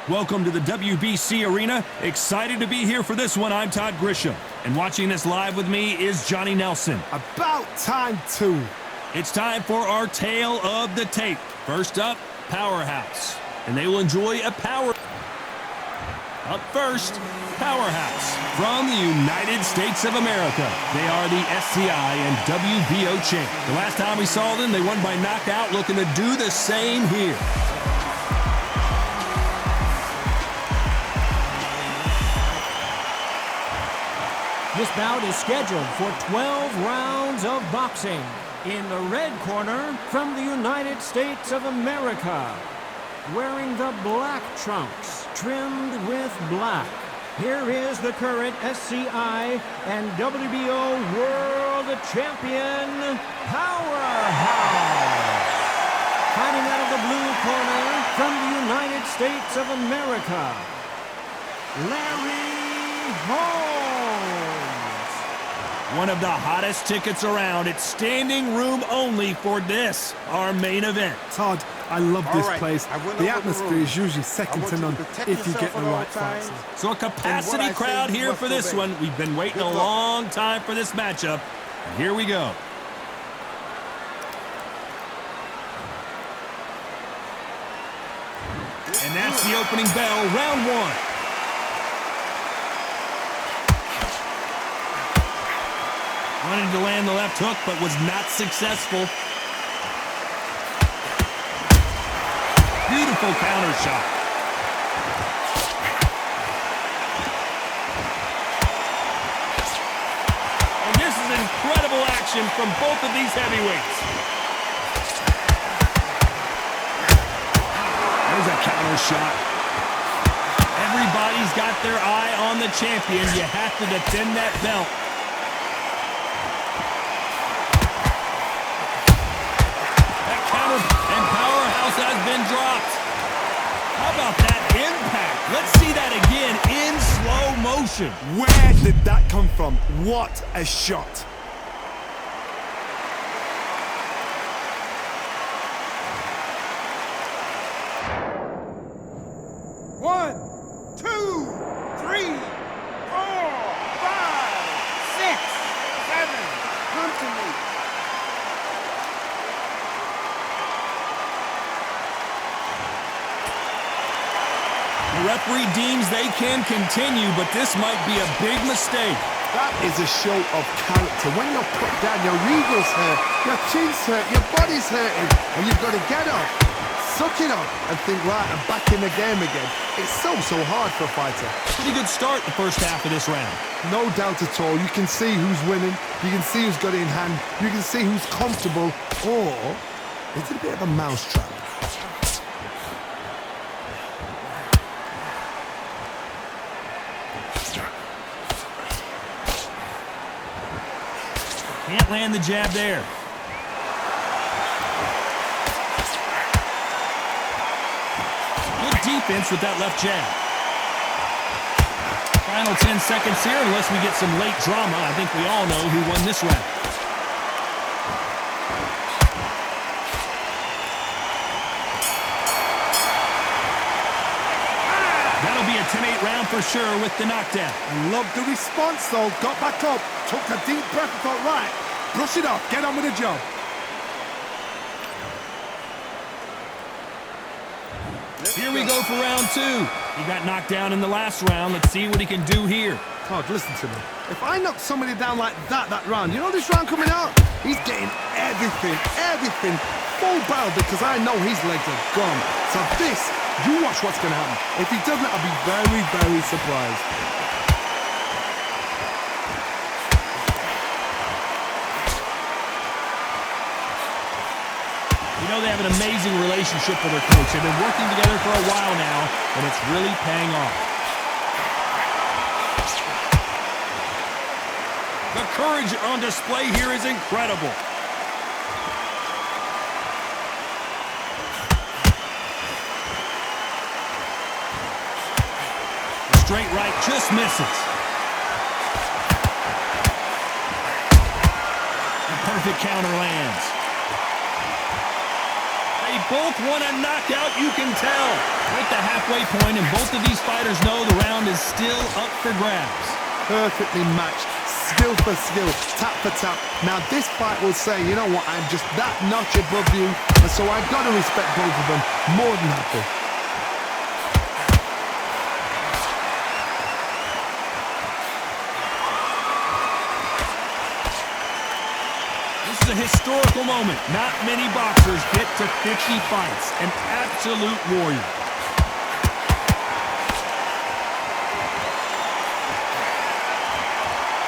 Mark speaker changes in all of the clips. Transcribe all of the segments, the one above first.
Speaker 1: Welcome to the WBC Arena. Excited to be here for this one. I'm Todd Grisham. And watching this live with me is Johnny Nelson.
Speaker 2: About time, too.
Speaker 1: It's time for our tale of the tape. First up, Powerhouse. And they will enjoy a power... Up first, Powerhouse from the United States of America. They are the SCI and WBO champ. The last time we saw them, they won by knockout, looking to do the same here.
Speaker 3: This bout is scheduled for 12 rounds of boxing. In the red corner, from the United States of America, wearing the black trunks, trimmed with black, here is the current SCI and WBO World Champion, Powerhouse. Fighting out of the blue corner, from the United States of America, Larry Holmes.
Speaker 1: One of the hottest tickets around. It's standing room only for this, our main event.
Speaker 2: Todd, I love this place. The atmosphere is usually second to none if you get the right fights.
Speaker 1: So a capacity crowd here for this one. We've been waiting a long time for this matchup. And here we go. And that's the opening bell, round one. Wanted to land the left hook, but was not successful. Beautiful counter shot. And this is incredible action from both of these heavyweights. There's a counter shot. Everybody's got their eye on the champion. You have to defend that belt. And Powerhouse has been dropped. How about that impact? Let's see that again in slow motion.
Speaker 2: Where did that come from? What a shot.
Speaker 4: One, two, three, 4, 5, 6, 7. Come to me.
Speaker 1: The referee deems they can continue, but this might be a big mistake.
Speaker 2: That is a show of character. When you're put down, your ego's hurt, your chin's hurt, your body's hurting, and you've got to get up, suck it up, and think, right, I'm back in the game again. It's so hard for a fighter.
Speaker 1: Pretty good start the first half of this round.
Speaker 2: No doubt at all. You can see who's winning. You can see who's got it in hand. You can see who's comfortable. Or is it a bit of a mousetrap?
Speaker 1: Can't land the jab there. Good defense with that left jab. Final 10 seconds here, unless we get some late drama. I think we all know who won this round. That'll be a 10-8 round for sure with the knockdown.
Speaker 2: Love the response, though. Got back up, took a deep breath and thought, right, brush it off, get on with the job.
Speaker 1: Here we go for round two. He got knocked down in the last round. Let's see what he can do here.
Speaker 2: Todd, listen to me. If I knock somebody down like that round, you know this round coming out? He's getting everything, full barrel, because I know his legs are gone. So this, you watch what's going to happen. If he doesn't, I'll be very, very surprised.
Speaker 1: You know they have an amazing relationship with their coach. They've been working together for a while now, and it's really paying off. The courage on display here is incredible. The straight right just misses. The perfect counter lands. They both want a knockout, you can tell. We're at the halfway point, and both of these fighters know the round is still up for grabs.
Speaker 2: Perfectly matched, skill for skill, tap for tap. Now this fight will say, you know what, I'm just that notch above you, and so I've got to respect both of them more than happy.
Speaker 1: This is a historical moment. Not many boxers get to 50 fights. An absolute warrior.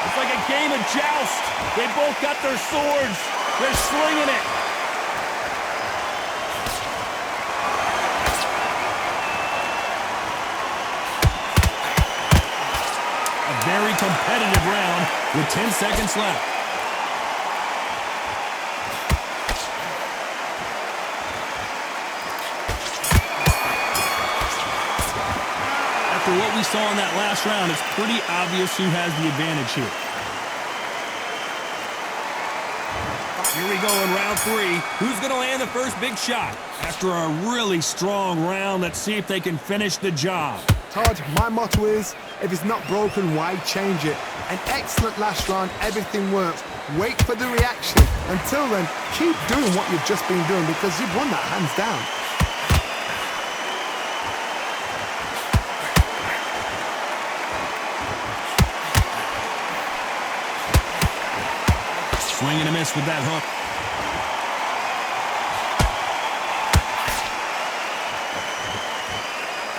Speaker 1: It's like a game of joust. They both got their swords. They're slinging it. A very competitive round with 10 seconds left. After what we saw in that last round, it's pretty obvious who has the advantage here. Here we go in round 3. Who's going to land the first big shot? After a really strong round, let's see if they can finish the job.
Speaker 2: Todd, my motto is, if it's not broken, why change it? An excellent last round, everything works. Wait for the reaction. Until then, keep doing what you've just been doing because you've won that hands down.
Speaker 1: Swing and a miss with that hook.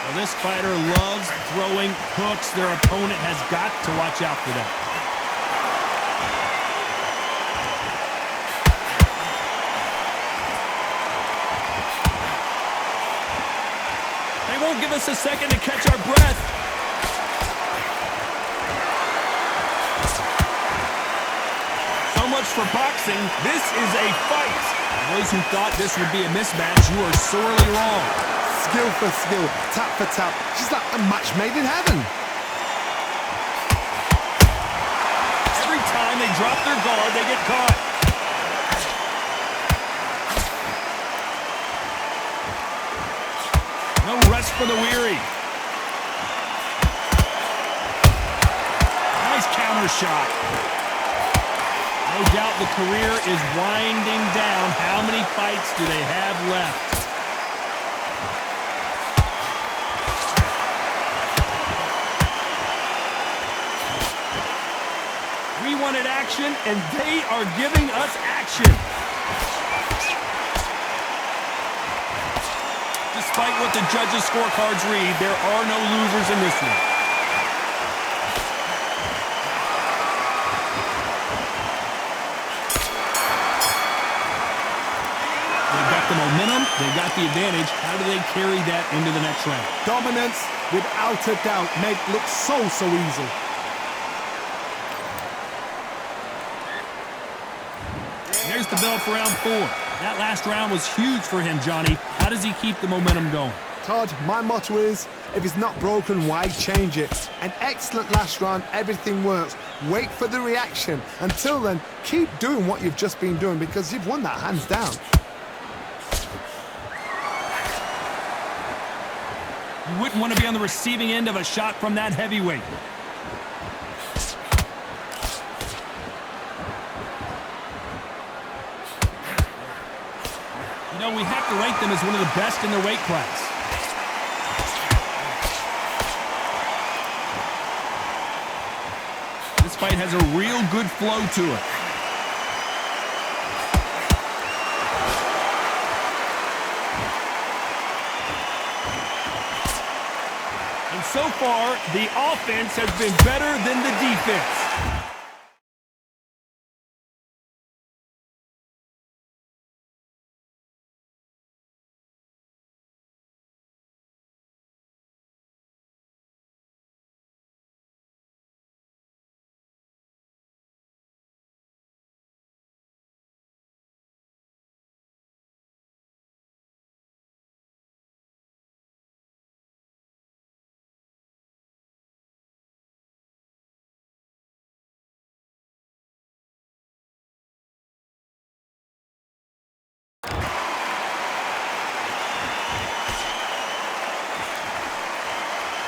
Speaker 1: Well, this fighter loves throwing hooks. Their opponent has got to watch out for that. They won't give us a second to catch our breath. For boxing, this is a fight. Those who thought this would be a mismatch, you are sorely wrong.
Speaker 2: Skill for skill, tap for tap. She's like a match made in heaven.
Speaker 1: Every time they drop their guard, they get caught. No rest for the weary. Nice counter shot. No doubt the career is winding down. How many fights do they have left? We wanted action, and they are giving us action. Despite what the judges' scorecards read, there are no losers in this one. The momentum, they got the advantage. How do they carry that into the next round?
Speaker 2: Dominance, without a doubt, made it look so easy.
Speaker 1: There's the bell for round 4. That last round was huge for him, Johnny. How does he keep the momentum going?
Speaker 2: Todd, my motto is, if it's not broken, why change it? An excellent last round, everything works. Wait for the reaction. Until then, keep doing what you've just been doing because you've won that hands down.
Speaker 1: You wouldn't want to be on the receiving end of a shot from that heavyweight. You know, we have to rank them as one of the best in their weight class. This fight has a real good flow to it. So far, the offense has been better than the defense.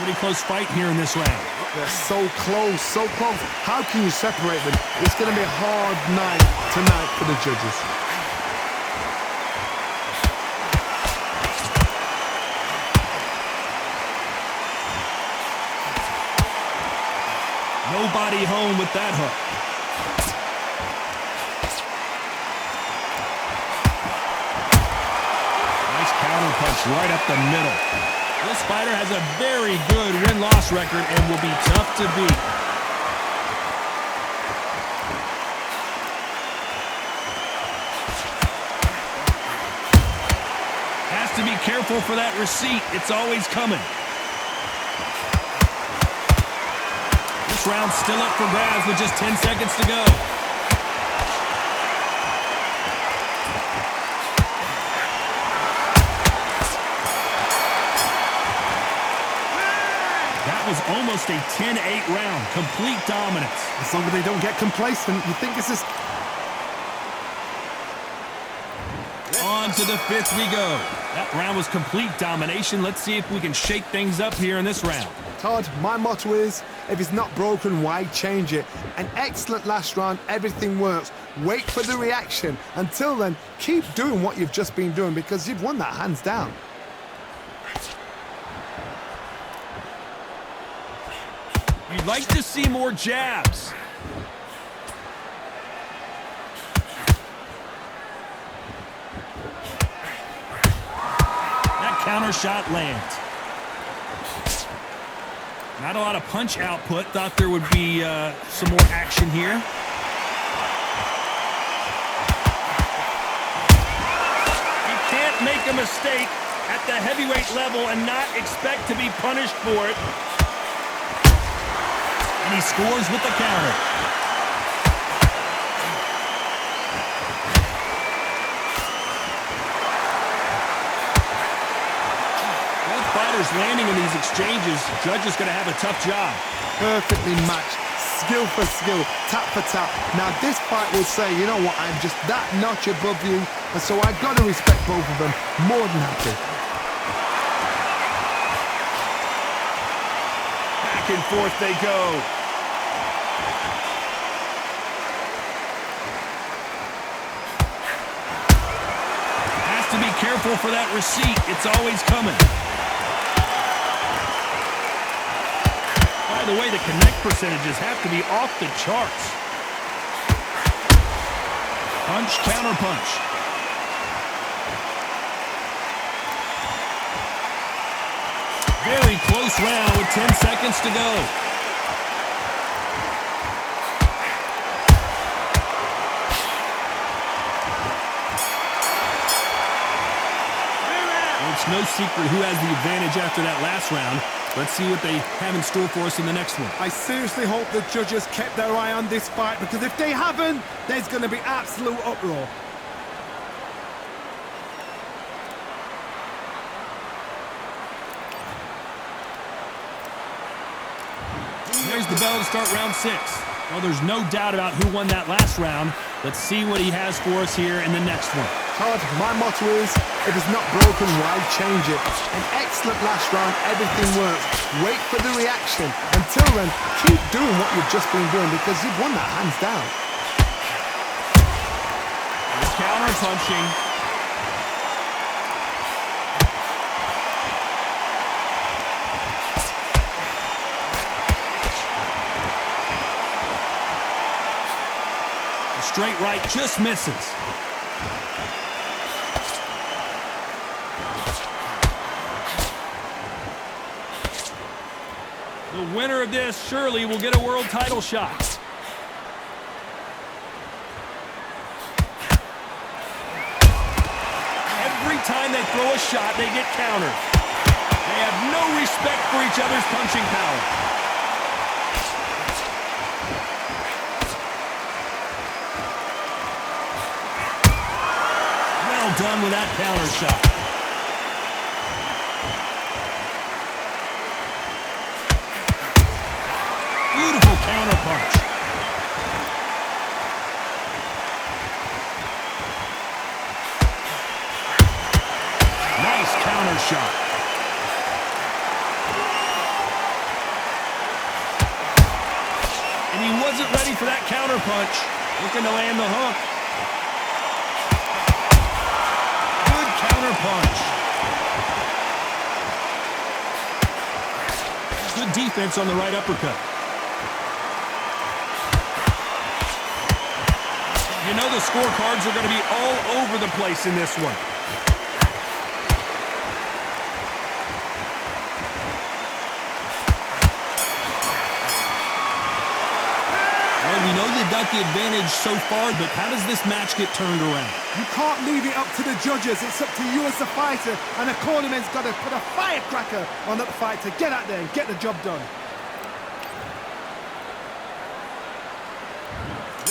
Speaker 1: Pretty close fight here in this round.
Speaker 2: They're so close, so close. How can you separate them? It's going to be a hard night tonight for the judges.
Speaker 1: Nobody home with that hook. Nice counter punch right up the middle. This fighter has a very good win-loss record and will be tough to beat. Has to be careful for that receipt. It's always coming. This round's still up for grabs with just 10 seconds to go. That was almost a 10-8 round. Complete dominance.
Speaker 2: As long as they don't get complacent, you think this is...
Speaker 1: On to the fifth we go. That round was complete domination. Let's see if we can shake things up here in this round.
Speaker 2: Todd, my motto is, if it's not broken, why change it? An excellent last round, everything works. Wait for the reaction. Until then, keep doing what you've just been doing because you've won that hands down.
Speaker 1: You'd like to see more jabs. That counter shot lands. Not a lot of punch output. Thought there would be some more action here. You can't make a mistake at the heavyweight level and not expect to be punished for it. And he scores with the counter. Both fighters landing in these exchanges. Judge is going to have a tough job.
Speaker 2: Perfectly matched, skill for skill, tap for tap. Now this fight will say, you know what, I'm just that notch above you, and so I've got to respect both of them more than happy.
Speaker 1: Back and forth they go. Has to be careful for that receipt. It's always coming. By the way, the connect percentages have to be off the charts. Punch, counter punch. Very close round with 10 seconds to go. Well, it's no secret who has the advantage after that last round. Let's see what they have in store for us in the next one.
Speaker 2: I seriously hope the judges kept their eye on this fight because if they haven't, there's going to be absolute uproar.
Speaker 1: There's the bell to start round 6. Well, there's no doubt about who won that last round. Let's see what he has for us here in the next one.
Speaker 2: Todd, my motto is, if it's not broken, why change it? An excellent last round, everything works. Wait for the reaction. Until then, keep doing what you've just been doing because you've won that hands down.
Speaker 1: He's counter punching. The straight right just misses. The winner of this surely will get a world title shot. Every time they throw a shot, they get countered. They have no respect for each other's punching power. Well done with that counter shot. Beautiful counter punch. Nice counter shot. wasn't ready for that counter punch. Looking to land the hook. Good counter punch. Good defense on the right uppercut. You know the scorecards are going to be all over the place in this one. Well, we know they got the advantage so far, but how does this match get turned around?
Speaker 2: You can't leave it up to the judges. It's up to you as the fighter, and the cornerman's got to put a firecracker on that fight to get out there and get the job done.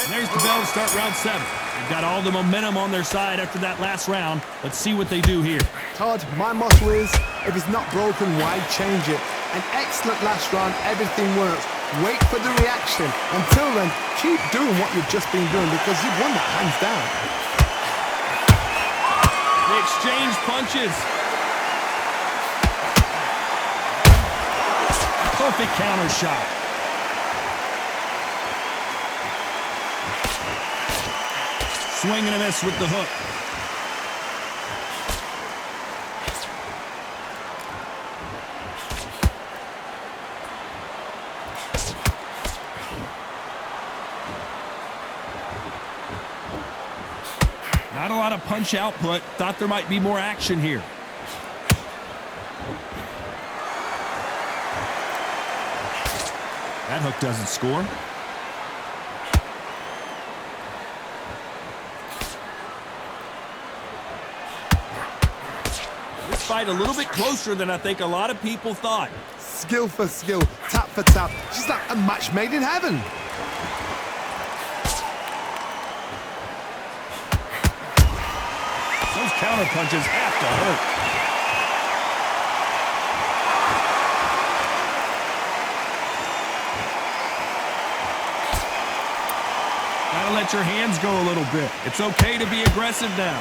Speaker 1: There's the bell to start round 7. They've got all the momentum on their side after that last round. Let's see what they do here.
Speaker 2: Todd, my motto is, if it's not broken, why change it? An excellent last round, everything works. Wait for the reaction. Until then, keep doing what you've just been doing because you've won that hands down.
Speaker 1: They exchange punches. Perfect counter shot. Swing and a miss with the hook. Not a lot of punch output. Thought there might be more action here. That hook doesn't score. This fight a little bit closer than I think a lot of people thought.
Speaker 2: Skill for skill, tap for tap. She's like a match made in heaven.
Speaker 1: Those counter punches have to hurt. Gotta let your hands go a little bit. It's okay to be aggressive now.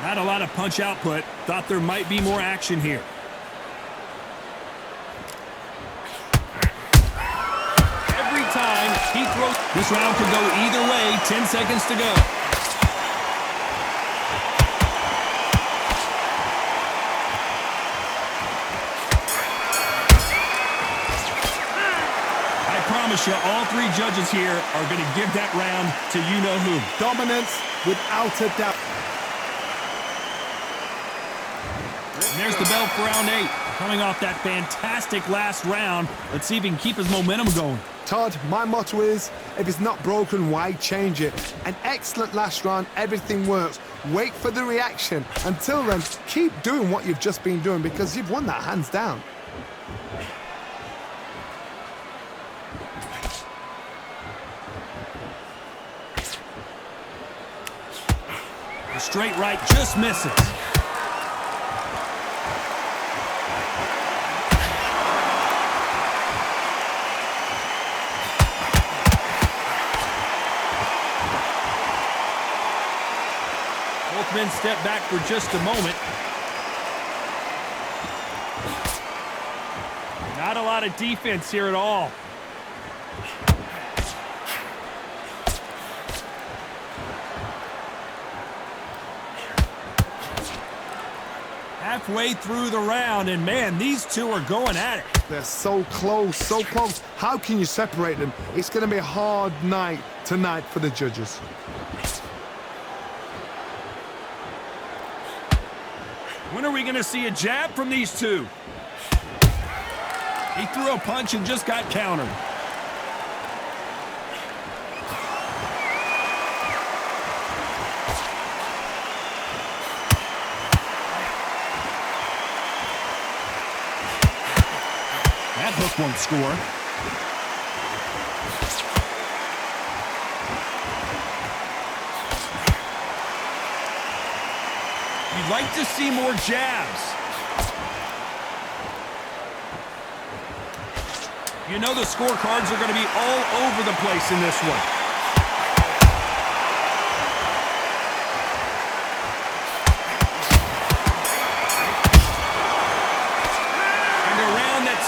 Speaker 1: Not a lot of punch output. Thought there might be more action here. Every time he throws... This round could go either way. 10 seconds to go. I promise you, all 3 judges here are going to give that round to you-know-who.
Speaker 2: Dominance without a doubt.
Speaker 1: And there's the bell for round 8. Coming off that fantastic last round. Let's see if he can keep his momentum going.
Speaker 2: Todd, my motto is, if it's not broken, why change it? An excellent last round, everything works. Wait for the reaction. Until then, keep doing what you've just been doing because you've won that hands down.
Speaker 1: The straight right just misses. Both men step back for just a moment. Not a lot of defense here at all. Halfway through the round, and man, these two are going at it.
Speaker 2: They're so close, so close. How can you separate them? It's going to be a hard night tonight for the judges.
Speaker 1: When are we going to see a jab from these two? He threw a punch and just got countered. That hook won't score. You'd like to see more jabs. You know the scorecards are going to be all over the place in this one.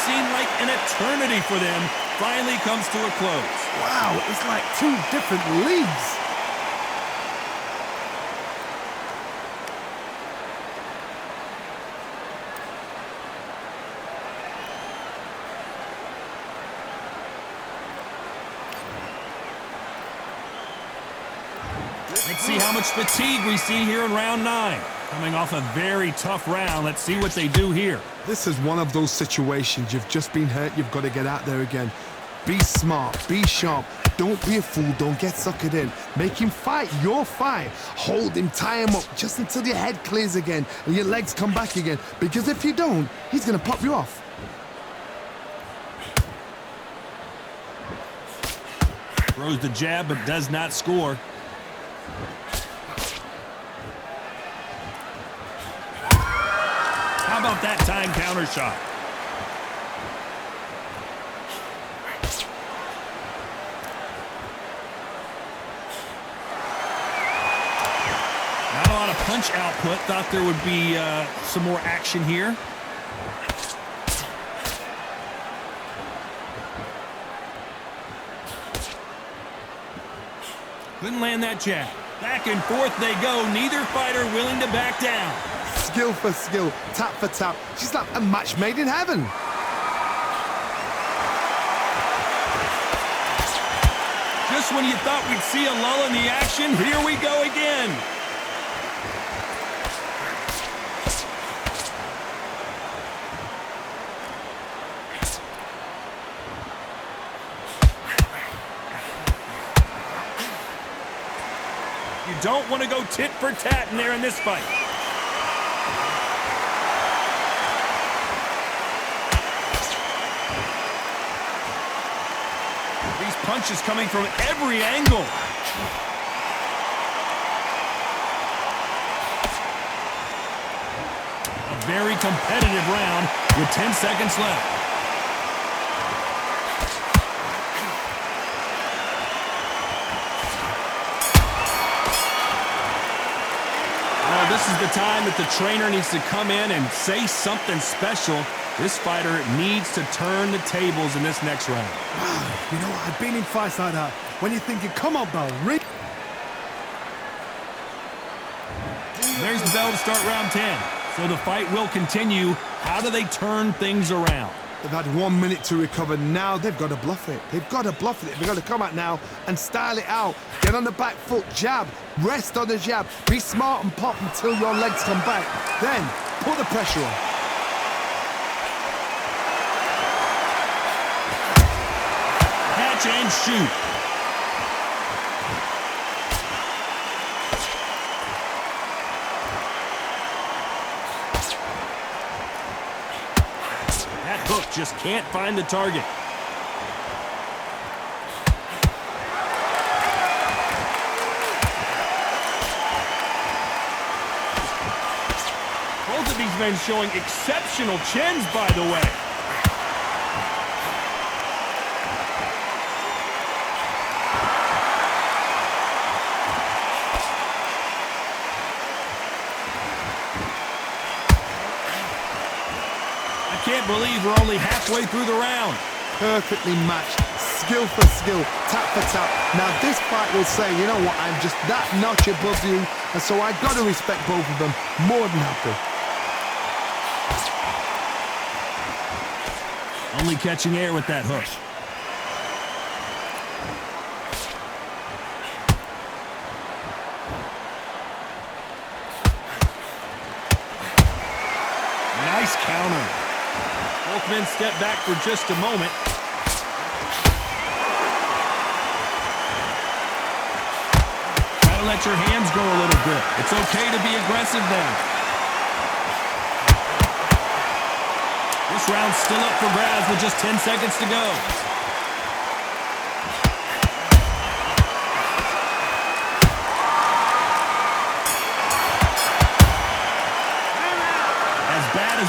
Speaker 1: seemed like an eternity for them finally comes to a close.
Speaker 2: Wow, it's like two different leagues.
Speaker 1: Let's see how much fatigue we see here in round 9. Coming off a very tough round, let's see what they do here.
Speaker 2: This is one of those situations. You've just been hurt. You've got to get out there again. Be smart. Be sharp. Don't be a fool. Don't get suckered in. Make him fight your fight. Hold him. Tie him up just until your head clears again and your legs come back again. Because if you don't, he's going to pop you off.
Speaker 1: Throws the jab but does not score. How about that time counter shot? Not a lot of punch output. Thought there would be some more action here. Couldn't land that jab. Back and forth they go. Neither fighter willing to back down.
Speaker 2: Skill for skill, tap for tap. She's like a match made in heaven.
Speaker 1: Just when you thought we'd see a lull in the action, here we go again. You don't want to go tit for tat in there in this fight. These punches coming from every angle. A very competitive round with 10 seconds left. This is the time that the trainer needs to come in and say something special. This fighter needs to turn the tables in this next round.
Speaker 2: Wow, you know what? I've been in fights like that. When you're thinking, come on, Bell, ring.
Speaker 1: There's the bell to start round 10. So the fight will continue. How do they turn things around?
Speaker 2: They've had 1 minute to recover. Now they've got to bluff it. They've got to bluff it. They've got to come out now and style it out. Get on the back foot, jab, rest on the jab. Be smart and pop until your legs come back. Then put the pressure on.
Speaker 1: Catch and shoot. Hook just can't find the target. Both of these men showing exceptional chins, by the way. Can't believe we're only halfway through the round.
Speaker 2: Perfectly matched, skill for skill, tap for tap. Now this fight will say, you know what, I'm just that notch above you, and so I've got to respect both of them more than happy.
Speaker 1: Only catching air with that hook. Nice counter. Both men step back for just a moment. Try to let your hands go a little bit. It's okay to be aggressive then. This round's still up for grabs with just 10 seconds to go.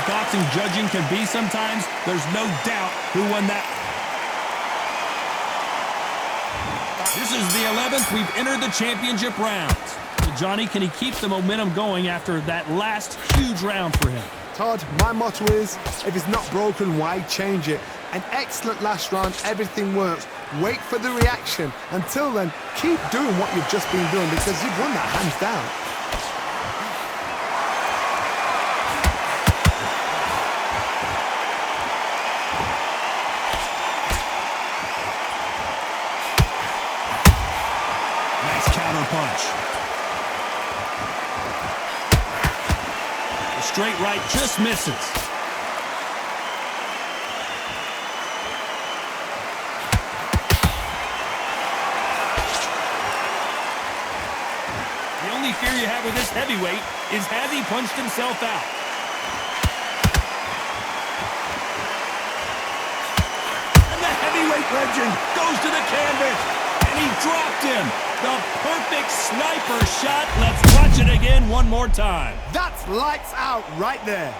Speaker 1: Boxing judging can be sometimes, there's no doubt who won that. This is the 11th. We've entered the championship rounds. Well, Johnny, can he keep the momentum going after that last huge round for him?
Speaker 2: Todd, my motto is, if it's not broken, why change it? An excellent last round, everything works. Wait for the reaction. Until then, keep doing what you've just been doing because you've won that hands down.
Speaker 1: Nice counter punch. The straight right just misses. The only fear you have with this heavyweight is has he punched himself out? And the heavyweight legend goes to the canvas, and he dropped him. The perfect sniper shot. Let's watch it again one more time.
Speaker 2: That's lights out right there.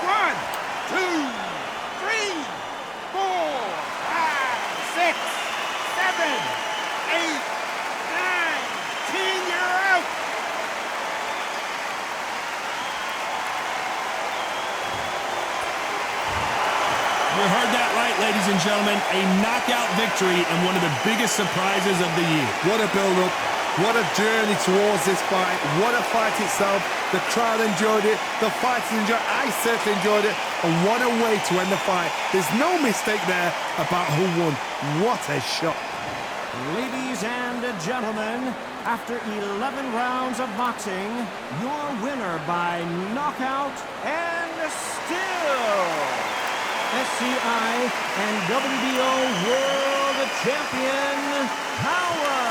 Speaker 4: One, two, three, 4, 5, 6, 7, 8, 9, 10. You're out.
Speaker 1: You heard that right, ladies and gentlemen. A knockout victory and one of the biggest surprises of the year.
Speaker 2: What a build-up. What a journey towards this fight. What a fight itself. The crowd enjoyed it. The fighters enjoyed it. I certainly enjoyed it. And what a way to end the fight. There's no mistake there about who won. What a shot.
Speaker 3: Ladies and gentlemen, after 11 rounds of boxing, your winner by knockout and still SCI and WBO World Champion, Power